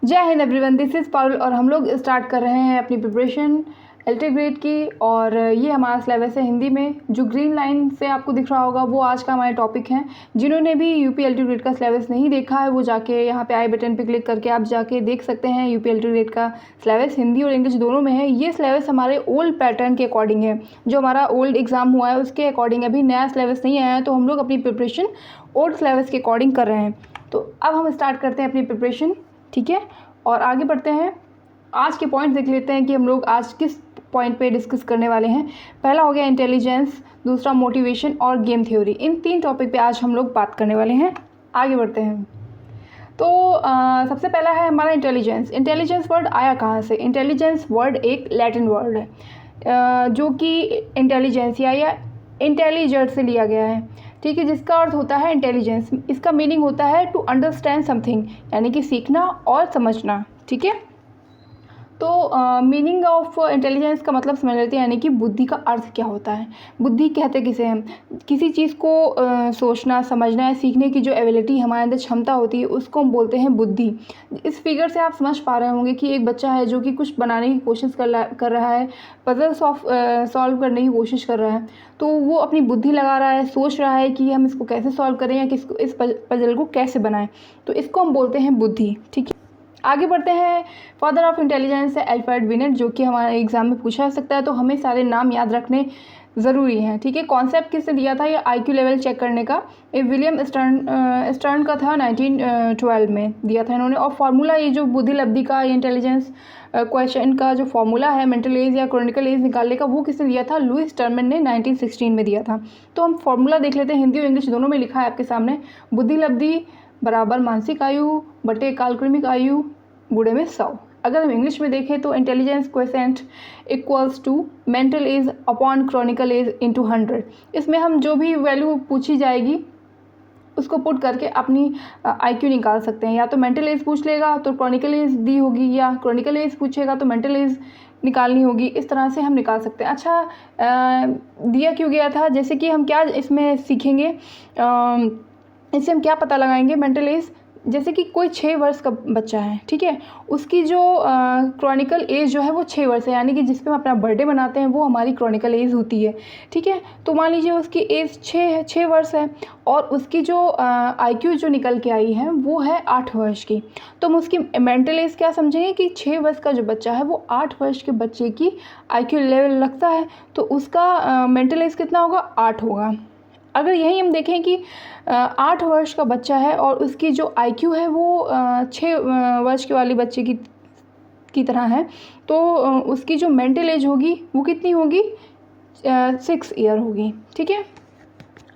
जय Hind everyone, this is Parul और हम लोग स्टार्ट कर रहे हैं अपनी प्रिपरेशन एलटी ग्रेड की। और ये हमारा सिलेबस है हिंदी में। जो ग्रीन लाइन से आपको दिख रहा होगा वो आज का हमारे टॉपिक हैं। जिन्होंने भी यूपी एलटी ग्रेड का सिलेबस नहीं देखा है वो जाके यहाँ पे आई बटन पे क्लिक करके आप जाके देख सकते हैं। यूपी एलटी ग्रेड का सिलेबस हिंदी और इंग्लिश दोनों में है। ये सिलेबस हमारे ओल्ड पैटर्न के अकॉर्डिंग है। जो हमारा ओल्ड एग्ज़ाम हुआ है उसके अकॉर्डिंग अभी नया सिलेबस नहीं आया है, तो हम लोग अपनी प्रिपरेशन ओल्ड सिलेबस के अकॉर्डिंग कर रहे हैं। तो अब हम स्टार्ट करते हैं अपनी प्रिपरेशन, ठीक है। और आगे बढ़ते हैं। आज के पॉइंट देख लेते हैं कि हम लोग आज किस पॉइंट पे डिस्कस करने वाले हैं। पहला हो गया इंटेलिजेंस, दूसरा मोटिवेशन और गेम थ्योरी। इन 3 टॉपिक पे आज हम लोग बात करने वाले हैं। आगे बढ़ते हैं। तो सबसे पहला है हमारा इंटेलिजेंस। इंटेलिजेंस वर्ड आया कहाँ से? इंटेलिजेंस वर्ड एक लैटिन वर्ड है जो कि इंटेलिजेंसिया या इंटेलिजेंट से लिया गया है, ठीक है, जिसका अर्थ होता है इंटेलिजेंस। इसका मीनिंग होता है टू अंडरस्टैंड समथिंग, यानी कि सीखना और समझना, ठीक है। तो मीनिंग ऑफ इंटेलिजेंस का मतलब समझ लेते हैं, यानी कि बुद्धि का अर्थ क्या होता है। बुद्धि कहते किसे हैं? किसी चीज़ को सोचना, समझना या सीखने की जो एबिलिटी हमारे अंदर क्षमता होती है उसको हम बोलते हैं बुद्धि। इस फिगर से आप समझ पा रहे होंगे कि एक बच्चा है जो कि कुछ बनाने की कोशिश कर रहा है, पजल सॉल्व करने की कोशिश कर रहा है, तो वो अपनी बुद्धि लगा रहा है, सोच रहा है कि हम इसको कैसे सॉल्व करें या किसको इस पजल को कैसे बनाएं, तो इसको हम बोलते हैं बुद्धि, ठीक है। आगे बढ़ते हैं। फादर ऑफ इंटेलिजेंस है अल्फ्रेड बिनेट, जो कि हमारे एग्जाम में पूछा जा सकता है, तो हमें सारे नाम याद रखने ज़रूरी हैं, ठीक है। कॉन्सेप्ट किसने दिया था ये आईक्यू लेवल चेक करने का? ये विलियम स्टर्न का था, 1912 में दिया था इन्होंने। और फार्मूला ये जो बुद्धि लब्धि का इंटेलिजेंस क्वेश्चन का जो फार्मूला है मेंटल एज या क्रोनिकल एज निकालने का, वो किसने दिया था? लुईस टर्मन ने 1916 में दिया था। तो हम फार्मूला देख लेते हैं। हिंदी और इंग्लिश दोनों में लिखा है आपके सामने। बुद्धि लब्धि बराबर मानसिक आयु बटे कालक्रमिक आयु गुणे में 100। अगर हम इंग्लिश में देखें तो intelligence quotient equals to mental age upon chronological age into 100। इसमें हम जो भी वैल्यू पूछी जाएगी उसको पुट करके अपनी आईक्यू निकाल सकते हैं। या तो मेंटल एज पूछ लेगा तो क्रोनिकल एज दी होगी, या क्रोनिकल एज पूछेगा तो मेंटल एज निकालनी होगी। इस तरह से हम निकाल सकते हैं। अच्छा, दिया क्यों गया था? जैसे कि हम क्या इसमें सीखेंगे, इससे हम क्या पता लगाएंगे? मेंटल एज, जैसे कि कोई 6 वर्ष का बच्चा है, ठीक है, उसकी जो क्रोनिकल एज जो है वो 6 वर्ष है, यानी कि जिस पे हम अपना बर्थडे मनाते हैं वो हमारी क्रोनिकल एज होती है, ठीक है। तो मान लीजिए उसकी एज 6 वर्ष है और उसकी जो आईक्यू जो निकल के आई है वो है 8 वर्ष की। तो हम उसकी मेंटल एज क्या समझेंगे कि 6 वर्ष का जो बच्चा है वो 8 वर्ष के बच्चे की आईक्यू लेवल रखता है, तो उसका मेंटल एज कितना होगा? 8 होगा। अगर यही हम देखें कि 8 वर्ष का बच्चा है और उसकी जो आईक्यू है वो 6 वर्ष के वाली बच्चे की तरह है, तो उसकी जो मेंटल एज होगी वो कितनी होगी? 6 ईयर होगी, ठीक है।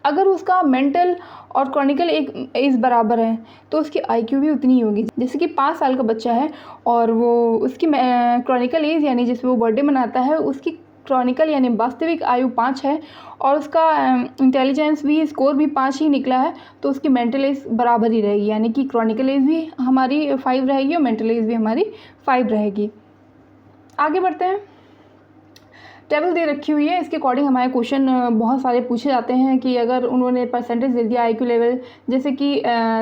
अगर उसका मेंटल और क्रोनिकल एज बराबर है तो उसकी आईक्यू भी उतनी ही होगी। जैसे कि 5 साल का बच्चा है और वो उसकी क्रोनिकल एज यानी जिसमें वो बर्थडे मनाता है उसकी क्रोनिकल यानी वास्तविक आयु 5 है और उसका इंटेलिजेंस भी स्कोर भी 5 ही निकला है, तो उसकी मेंटल एज बराबर ही रहेगी, यानी कि क्रोनिकल एज भी हमारी 5 रहेगी और मेंटल एज भी हमारी 5 रहेगी। आगे बढ़ते हैं। टेबल दे रखी हुई है, इसके अकॉर्डिंग हमारे क्वेश्चन बहुत सारे पूछे जाते हैं कि अगर उन्होंने परसेंटेज दे दिया आईक्यू लेवल, जैसे कि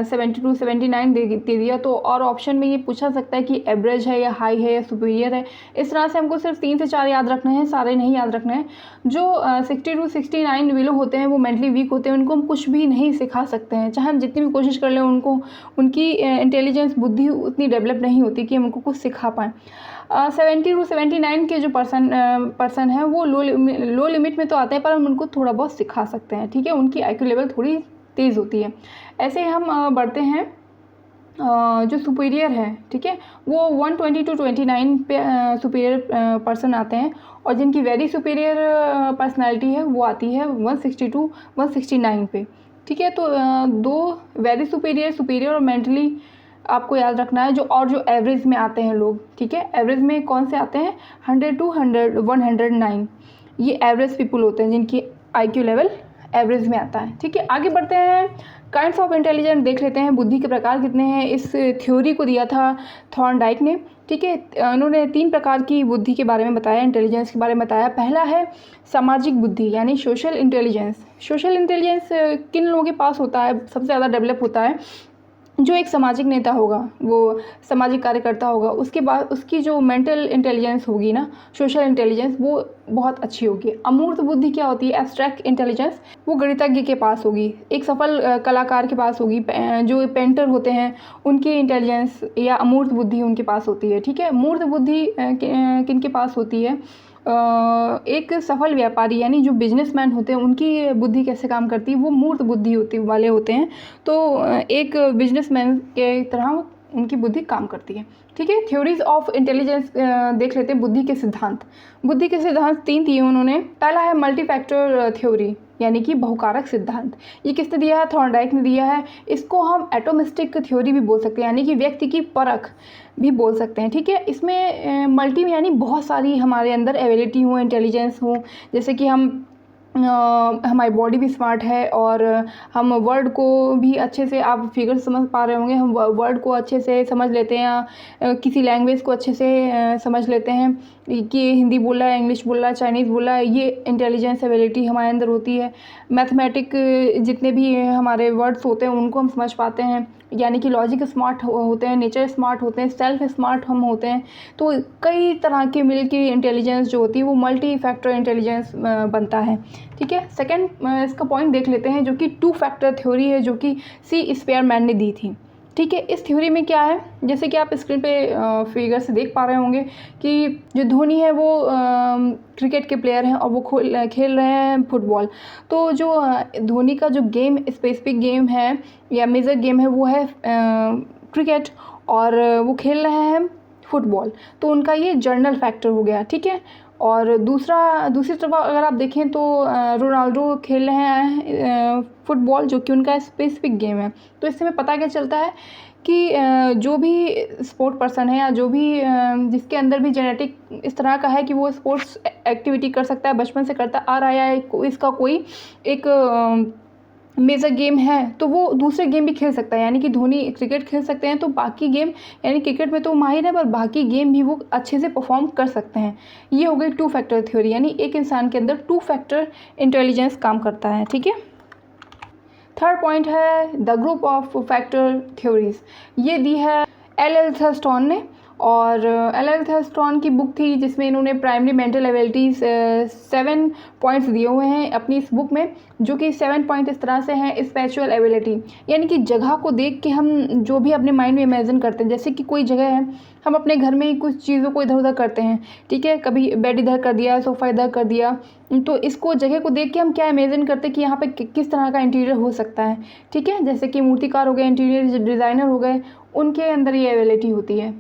72 79 दे दिया, तो और ऑप्शन में ये पूछा सकता है कि एवरेज है या हाई है या सुपीरियर है। इस तरह से हमको सिर्फ 3 से 4 याद रखने हैं, सारे नहीं याद रखने हैं। जो 62 69 बिलो होते हैं वो मेंटली वीक होते हैं, उनको हम कुछ भी नहीं सिखा सकते हैं, चाहे हम जितनी भी कोशिश कर लें। उनकी इंटेलिजेंस बुद्धि उतनी डेवलप नहीं होती कि हम उनको कुछ सिखा पाएँ। 70 to 79 के जो पर्सन है वो लो लिमिट में तो आते हैं, पर हम उनको थोड़ा बहुत सिखा सकते हैं, ठीक है। उनकी आईक्यू लेवल थोड़ी तेज़ होती है। ऐसे हम बढ़ते हैं। जो सुपीरियर है, ठीक है, वो 120 to 29 पे सुपीरियर पर्सन आते हैं, और जिनकी वेरी सुपीरियर पर्सनैलिटी है वो आती है 160 to 169 पे, ठीक है। तो 2 वेरी सुपीरियर और मेंटली आपको याद रखना है। जो एवरेज में आते हैं लोग, ठीक है, एवरेज में कौन से आते हैं? 100 to 109, ये एवरेज पीपल होते हैं जिनकी आईक्यू लेवल एवरेज में आता है, ठीक है। आगे बढ़ते हैं। काइंड्स ऑफ इंटेलिजेंस देख लेते हैं, बुद्धि के प्रकार कितने हैं। इस थ्योरी को दिया था थॉर्नडाइक ने, ठीक है। उन्होंने 3 प्रकार की बुद्धि के बारे में बताया, इंटेलिजेंस के बारे में बताया। पहला है सामाजिक बुद्धि यानी सोशल इंटेलिजेंस। सोशल इंटेलिजेंस किन लोगों के पास होता है, सबसे ज़्यादा डेवलप होता है? जो एक सामाजिक नेता होगा, वो सामाजिक कार्यकर्ता होगा, उसके बाद उसकी जो मेंटल इंटेलिजेंस होगी ना, सोशल इंटेलिजेंस, वो बहुत अच्छी होगी। अमूर्त बुद्धि क्या होती है? एब्स्ट्रैक्ट इंटेलिजेंस, वो गणितज्ञ के पास होगी, एक सफल कलाकार के पास होगी, जो पेंटर होते हैं उनकी इंटेलिजेंस या अमूर्त बुद्धि उनके पास होती है। ठीक है, मूर्त बुद्धि किन के पास होती है? एक सफल व्यापारी यानी जो बिजनेसमैन होते हैं उनकी बुद्धि कैसे काम करती है? वो मूर्त बुद्धि होती वाले होते हैं। तो एक बिजनेसमैन के तरह उनकी बुद्धि काम करती है। ठीक है, थ्योरीज ऑफ इंटेलिजेंस देख लेते हैं। बुद्धि के सिद्धांत, बुद्धि के सिद्धांत 3 दिए उन्होंने। पहला है मल्टीफैक्टर थ्योरी यानी कि बहुकारक सिद्धांत। ये किसने दिया है? थॉर्नडाइक ने दिया है। इसको हम एटोमिस्टिक थ्योरी भी बोल सकते हैं यानी कि व्यक्ति की परख भी बोल सकते हैं। ठीक है, इसमें मल्टी यानी बहुत सारी हमारे अंदर एबिलिटी हो, इंटेलिजेंस हो, जैसे कि हमारी बॉडी भी स्मार्ट है और हम वर्ड को भी अच्छे से, आप फिगर समझ पा रहे होंगे, हम वर्ड को अच्छे से समझ लेते हैं या किसी लैंग्वेज को अच्छे से समझ लेते हैं कि हिंदी बोल रहा है, इंग्लिश बोल रहा है, चाइनीज़ बोल रहा है। ये इंटेलिजेंस एबिलिटी हमारे अंदर होती है। मैथमेटिक जितने भी हमारे वर्ड्स होते हैं उनको हम समझ पाते हैं, यानी कि लॉजिक स्मार्ट होते हैं, नेचर स्मार्ट होते हैं, सेल्फ स्मार्ट हम होते हैं। तो कई तरह के मिल के इंटेलिजेंस जो होती है वो मल्टी फैक्टर इंटेलिजेंस बनता है। ठीक है, सेकंड इसका पॉइंट देख लेते हैं जो कि 2 फैक्टर थ्योरी है, जो कि सी स्पेयरमैन ने दी थी। ठीक है, इस थ्योरी में क्या है, जैसे कि आप स्क्रीन पे फिगर से देख पा रहे होंगे कि जो धोनी है वो क्रिकेट के प्लेयर हैं और वो खेल रहे हैं फुटबॉल। तो जो धोनी का जो गेम, स्पेसिफिक गेम है या मेजर गेम है वो है क्रिकेट, और वो खेल रहे हैं फुटबॉल। तो उनका ये जर्नल फैक्टर हो गया। ठीक है, और दूसरी तरफ अगर आप देखें तो रोनाल्डो खेल रहे हैं फुटबॉल, जो कि उनका स्पेसिफिक गेम है। तो इससे हमें पता क्या चलता है कि जो भी स्पोर्ट पर्सन है या जो भी जिसके अंदर भी जेनेटिक इस तरह का है कि वो स्पोर्ट्स एक्टिविटी कर सकता है, बचपन से करता आ रहा है, या इसका कोई एक मेजर गेम है, तो वो दूसरे गेम भी खेल सकता है। यानी कि धोनी क्रिकेट खेल सकते हैं तो बाकी गेम, यानी क्रिकेट में तो माहिर है पर बाकी गेम भी वो अच्छे से परफॉर्म कर सकते हैं। ये हो गई 2 फैक्टर थ्योरी, यानी एक इंसान के अंदर 2 फैक्टर इंटेलिजेंस काम करता है। ठीक है, थर्ड पॉइंट है the group of factor theories. ये दी है एल थर्स्टन ने, और एल थर्स्टन की बुक थी जिसमें इन्होंने प्राइमरी मेंटल एबिलिटीज़ 7 पॉइंट्स दिए हुए हैं अपनी इस बुक में, जो कि 7 पॉइंट इस तरह से हैं। स्पेचुअल एबिलिटी यानी कि जगह को देख के हम जो भी अपने माइंड में इमेजिन करते हैं, जैसे कि कोई जगह है, हम अपने घर में ही कुछ चीज़ों को इधर उधर करते हैं। ठीक है, कभी बेड इधर कर दिया, सोफ़ा इधर कर दिया, तो इसको जगह को देख के हम क्या इमेजिन करते हैं कि यहाँ पे किस तरह का इंटीरियर हो सकता है। ठीक है, जैसे कि मूर्तिकार हो गए, इंटीरियर डिज़ाइनर हो गए, उनके अंदर ये एबिलिटी होती है।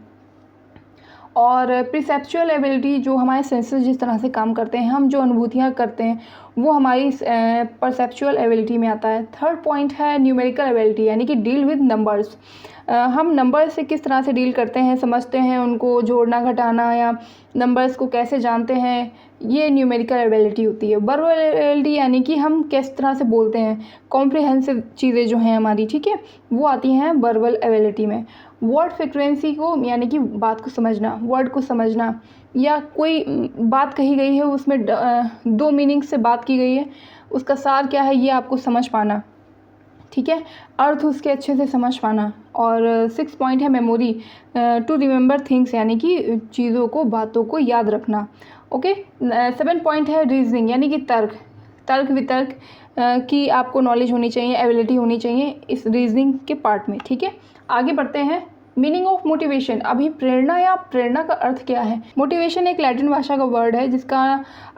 और परसेप्चुअल एबिलिटी, जो हमारे सेंसेस जिस तरह से काम करते हैं, हम जो अनुभूतियाँ करते हैं, वो हमारी परसेप्चुअल एबिलिटी में आता है। थर्ड पॉइंट है न्यूमेरिकल एबिलिटी, यानी कि डील विद नंबर्स। हम नंबर्स से किस तरह से डील करते हैं, समझते हैं उनको, जोड़ना घटाना या नंबर्स को कैसे जानते हैं, ये न्यूमेरिकल एबिलिटी होती है। वर्बल एबिलिटी यानी कि हम किस तरह से बोलते हैं, कॉम्प्रिहेंसिव चीज़ें जो हैं हमारी, ठीक है, वो आती हैं वर्बल एबिलिटी में। वर्ड फ्रिक्वेंसी को, यानी कि बात को समझना, वर्ड को समझना, या कोई बात कही गई है उसमें 2 मीनिंग से बात की गई है, उसका सार क्या है ये आपको समझ पाना। ठीक है, अर्थ उसके अच्छे से समझ पाना। और 6 पॉइंट है मेमोरी, टू रिमेंबर थिंग्स, यानी कि चीज़ों को, बातों को याद रखना। ओके, 7 पॉइंट है रीजनिंग, यानी कि तर्क वितर्क की आपको नॉलेज होनी चाहिए, एबिलिटी होनी चाहिए इस रीजनिंग के पार्ट में। ठीक है, आगे बढ़ते हैं। मीनिंग ऑफ मोटिवेशन, अभी प्रेरणा या प्रेरणा का अर्थ क्या है? मोटिवेशन एक लैटिन भाषा का वर्ड है जिसका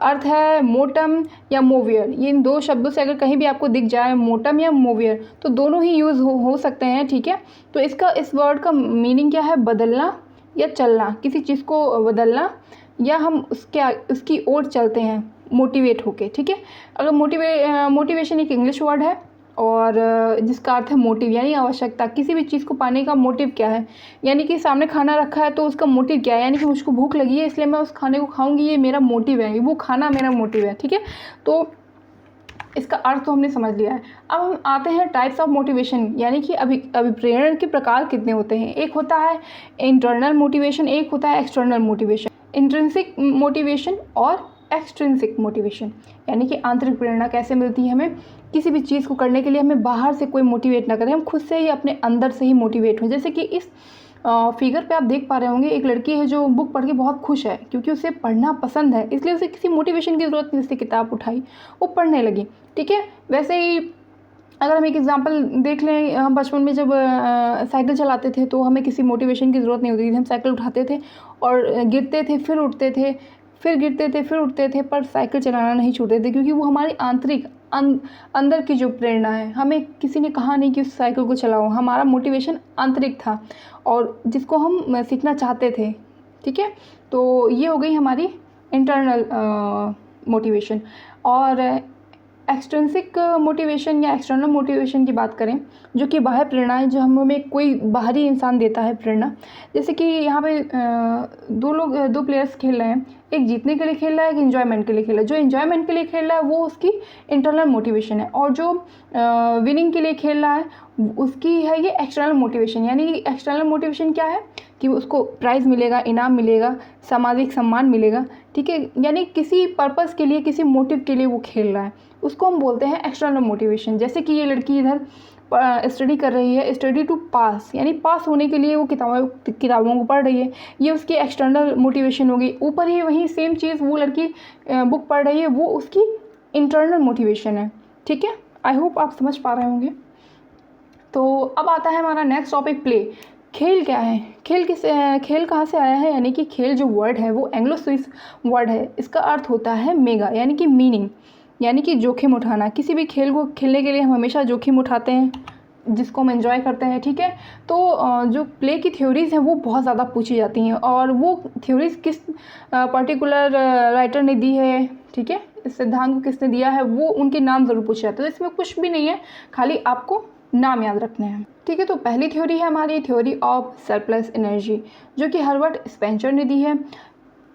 अर्थ है मोटम या मोवियर। ये इन 2 शब्दों से अगर कहीं भी आपको दिख जाए मोटम या मोवियर, तो दोनों ही यूज़ हो सकते हैं। ठीक है, तो इस वर्ड का मीनिंग क्या है? बदलना या चलना, किसी चीज़ को बदलना, या हम उसकी ओर चलते हैं मोटिवेट होके। ठीक है, अगर मोटिवेशन एक इंग्लिश वर्ड है और जिसका अर्थ है मोटिव, यानी आवश्यकता। किसी भी चीज़ को पाने का मोटिव क्या है, यानी कि सामने खाना रखा है तो उसका मोटिव क्या है, यानी कि मुझको भूख लगी है इसलिए मैं उस खाने को खाऊंगी, ये मेरा मोटिव है, वो खाना मेरा मोटिव है। ठीक है, तो इसका अर्थ तो हमने समझ लिया है। अब हम आते हैं टाइप्स ऑफ मोटिवेशन, यानी कि अभिप्रेरण के प्रकार कितने होते हैं। एक होता है इंटरनल मोटिवेशन, एक होता है एक्सटर्नल मोटिवेशन, इंट्रिंसिक मोटिवेशन और एक्सट्रिंसिक मोटिवेशन, यानी कि आंतरिक प्रेरणा कैसे मिलती है हमें किसी भी चीज़ को करने के लिए, हमें बाहर से कोई मोटिवेट ना करें, हम खुद से ही अपने अंदर से ही मोटिवेट हों। जैसे कि इस फिगर पे आप देख पा रहे होंगे, एक लड़की है जो बुक पढ़ के बहुत खुश है क्योंकि उसे पढ़ना पसंद है, इसलिए उसे किसी मोटिवेशन की ज़रूरत नहीं, उसने किताब उठाई, वो पढ़ने लगी। ठीक है, वैसे ही अगर हम एक एग्जांपल देख लें, हम बचपन में जब साइकिल चलाते थे तो हमें किसी मोटिवेशन की ज़रूरत नहीं होती थी, हम साइकिल उठाते थे और गिरते थे, फिर उठते थे, फिर गिरते थे, फिर उठते थे, पर साइकिल चलाना नहीं छोड़ते थे, क्योंकि वो हमारी आंतरिक अंदर की जो प्रेरणा है। हमें किसी ने कहा नहीं कि उस साइकिल को चलाओ, हमारा मोटिवेशन आंतरिक था और जिसको हम सीखना चाहते थे। ठीक है, तो ये हो गई हमारी इंटरनल मोटिवेशन। और एक्सट्रिंसिक मोटिवेशन या एक्सटर्नल मोटिवेशन की बात करें, जो कि बाह्य प्रेरणा है, जो हमें कोई बाहरी इंसान देता है प्रेरणा। जैसे कि यहाँ पे दो प्लेयर्स खेल रहे हैं, एक जीतने के लिए खेल रहा है, एक एंजॉयमेंट के लिए खेल रहा है। जो एंजॉयमेंट के लिए खेल रहा है वो उसकी इंटरनल मोटिवेशन है, और जो विनिंग के लिए खेल रहा है उसकी है ये एक्सटर्नल मोटिवेशन। यानी कि एक्सटर्नल मोटिवेशन क्या है कि उसको प्राइज़ मिलेगा, इनाम मिलेगा, सामाजिक सम्मान मिलेगा। ठीक है, यानी किसी पर्पज़ के लिए, किसी मोटिव के लिए वो खेल रहा है, उसको हम बोलते हैं एक्सटर्नल मोटिवेशन। जैसे कि ये लड़की इधर स्टडी कर रही है, स्टडी टू पास, यानी पास होने के लिए वो किताबों को पढ़ रही है, ये उसकी एक्सटर्नल मोटिवेशन होगी। ऊपर ही वहीं सेम चीज़ वो लड़की बुक पढ़ रही है, वो उसकी इंटरनल मोटिवेशन है। ठीक है, आई होप आप समझ पा रहे होंगे। तो अब आता है हमारा नेक्स्ट टॉपिक, प्ले। खेल क्या है, खेल कहाँ से आया है? यानी कि खेल जो वर्ड है वो एंग्लो स्विस वर्ड है, इसका अर्थ होता है मेगा, यानी कि मीनिंग, यानी कि जोखिम उठाना। किसी भी खेल को खेलने के लिए हम हमेशा जोखिम उठाते हैं, जिसको हम एंजॉय करते हैं। ठीक है, तो जो प्ले की थ्योरीज़ हैं वो बहुत ज़्यादा पूछी जाती हैं, और वो थ्योरीज़ किस पर्टिकुलर राइटर ने दी है, ठीक है, इस सिद्धांत को किसने दिया है, वो उनके नाम ज़रूर पूछे जाते हैं। तो इसमें कुछ भी नहीं है, खाली आपको नाम याद रखने हैं। ठीक है, तो पहली थ्योरी है हमारी थ्योरी ऑफ सरप्लस एनर्जी, जो कि हर्बर्ट स्पेंसर ने दी है।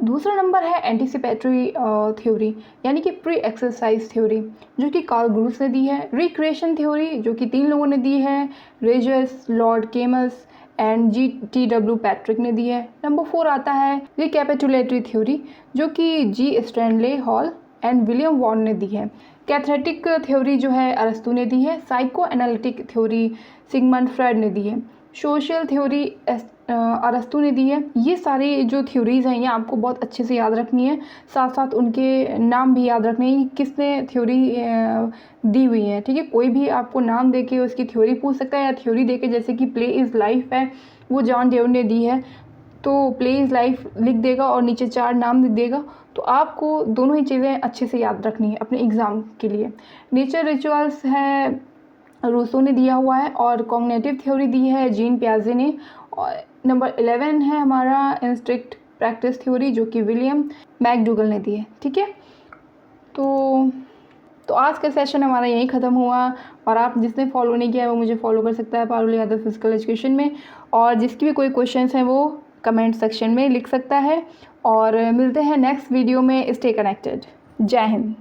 दूसरा नंबर है एंटीसिपेटरी थ्योरी, यानी कि प्री एक्सरसाइज थ्योरी, जो कि कार्ल ग्रूस ने दी है। रिक्रिएशन थ्योरी, जो कि 3 लोगों ने दी है, रेजर्स, Lord Kames and G.T.W. Patrick ने दी है। नंबर 4 आता है रिकैपिटुलेटरी थ्योरी, जो कि G. Stanley Hall and William Vaughan ने दी है। कैथरेटिक थ्योरी जो है अरस्तु ने दी है। Psychoanalytic theory Sigmund Freud ने दी है। सोशल थ्योरी अरस्तु ने दी है। ये सारी जो थ्योरीज़ हैं ये आपको बहुत अच्छे से याद रखनी है, साथ साथ उनके नाम भी याद रखने हैं, किसने थ्योरी दी हुई है। ठीक है, कोई भी आपको नाम देके उसकी थ्योरी पूछ सकता है, या थ्योरी देके, जैसे कि प्ले इज़ लाइफ है, वो जॉन डेव ने दी है, तो प्ले इज़ लाइफ लिख देगा और नीचे 4 नाम लिख देगा। तो आपको दोनों ही चीज़ें अच्छे से याद रखनी है अपने एग्ज़ाम के लिए। नेचर रिचुअल्स है, रूसो ने दिया हुआ है, और कॉग्निटिव थ्योरी दी है जीन पियाजे ने। और नंबर 11 है हमारा इंस्ट्रिक्ट प्रैक्टिस थ्योरी, जो कि विलियम मैकडूगल ने दी है। ठीक है, तो आज का सेशन हमारा यहीं ख़त्म हुआ, और आप जिसने फॉलो नहीं किया है वो मुझे फॉलो कर सकता है पारुल यादव फिजिकल एजुकेशन में, और जिसकी भी कोई क्वेश्चंस हैं वो कमेंट सेक्शन में लिख सकता है। और मिलते हैं नेक्स्ट वीडियो में। Stay connected. जय हिंद।